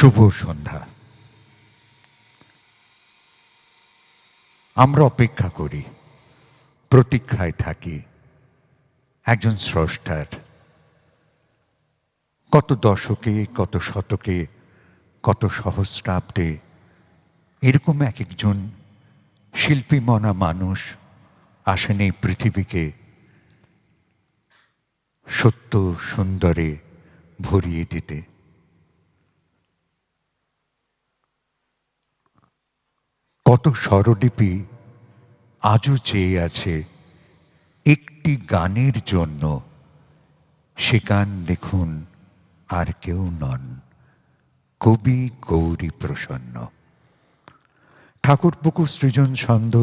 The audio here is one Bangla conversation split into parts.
শুভ সন্ধ্যা। আমরা অপেক্ষা করি, প্রতীক্ষায় থাকি একজন স্রষ্টার। কত দশকে, কত শতকে, কত সহস্রাব্দে এরকম এক একজন শিল্পীমনা মানুষ আসেন এই পৃথিবীকে সত্য সুন্দরে ভরিয়ে দিতে। কত স্বরলিপি আজও চেয়ে আছে একটি গানের জন্য। সে গান লিখুন আর কেউ নন, কবি গৌরী প্রসন্ন। ঠাকুরপুকুর সৃজন ছন্দ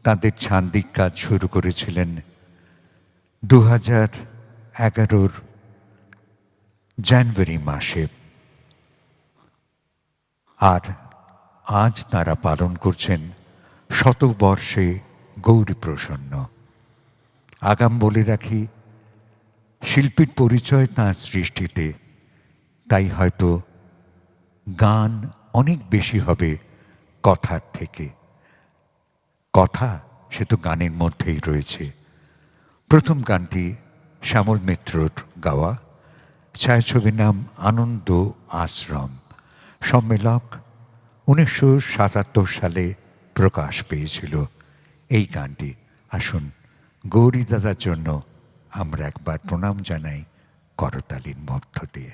তাঁদের ছান্দিক কাজ শুরু করেছিলেন 2011 জানুয়ারি মাসে, আর আজ তাঁরা পালন করছেন শতবর্ষে গৌরী প্রসন্ন। আগাম বলে রাখি, শিল্পীর পরিচয় তাঁর সৃষ্টিতে, তাই হয়তো গান অনেক বেশি হবে কথার থেকে। কথা সে তো গানের মধ্যেই রয়েছে। প্রথম গানটি শ্যামল মিত্রর গাওয়া, ছায়াছবির নাম আনন্দ আশ্রম। সম্মেলক 1977 সালে প্রকাশ পেয়েছিল এই গানটি। আসুন গৌরী দাদার জন্য আমরা একবার প্রণাম জানাই করতালির মধ্য দিয়ে।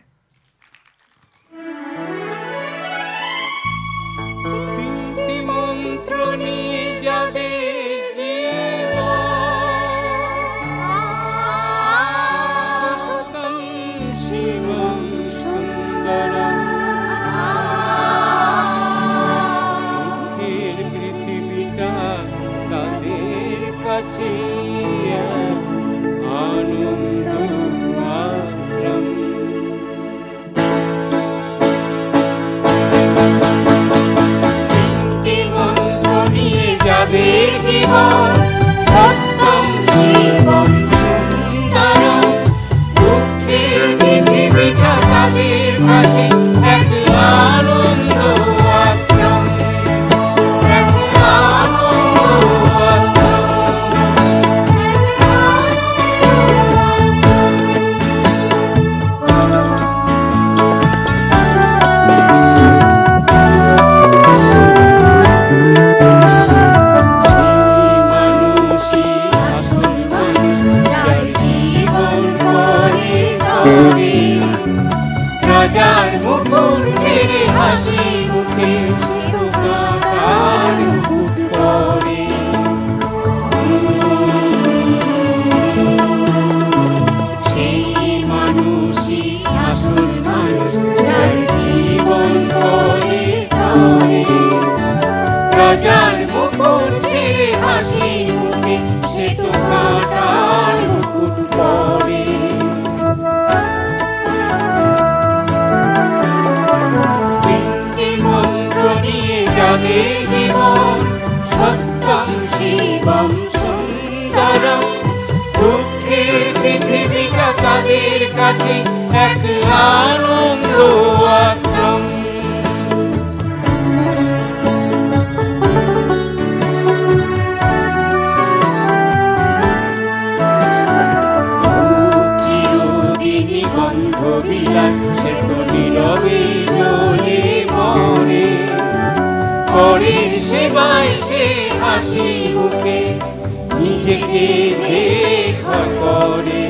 তিনটি মন্ত্র নিয়ে যাবে জীবন, শিবম সুন্দরম। মুখের পৃথিবীটা তাদের কাছে আনন্দ আশ্রম। যাবে জীবন, সত্যম শিবম সুন্দরম। দুঃখের পৃথিবীটা তাদের কাছে এক আনন্দ আশ্রম, এক আনন্দ আশ্রম, এক আনন্দ আশ্রম। রাজার মুকুট ছেড়ে হাসি মুখে তার মুকুট পরে। সেই মানুষই আসল মানুষ, যার জীবন করে তরে। রাজার মুকুট ছেড়ে হাসি মুখে সে তো কাটার মুকুট পরে। যাদের জীবন, সত্যম শিবম সুন্দরম। দুঃখের পৃথিবীটা তাদের কাছে এক আনন্দ আশ্রম। চিরদিনই গন্ধ বিলাস, সে তো নীরবে জ্বলে মরে। পরের সেবায় সে হাসি মুখে নিজেকে দেখা করে।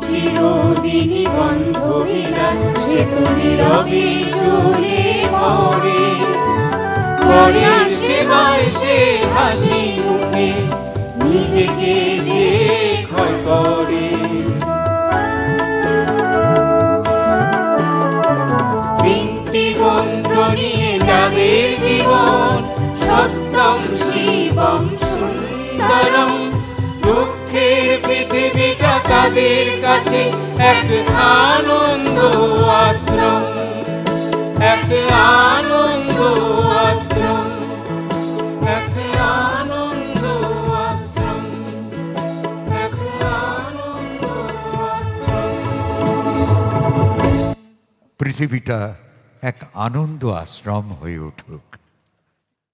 চিরদিনই গন্ধ বিলাস, সে তো নীরবে জ্বলে মরে। পরের সেবায় সে হাসি মুখে নিজেকে দেখা করে। মন্ত্র নিয়ে যাদের জীবন, সত্যম শিবম সুন্দরম। দুঃখের পৃথিবীটা তাদের কাছে এক আনন্দ আশ্রম, এক আনন্দ আশ্রম, এক আনন্দ আশ্রম, এক আনন্দ পৃথিবীটা এক আনন্দ আশ্রম হয়ে উঠুক।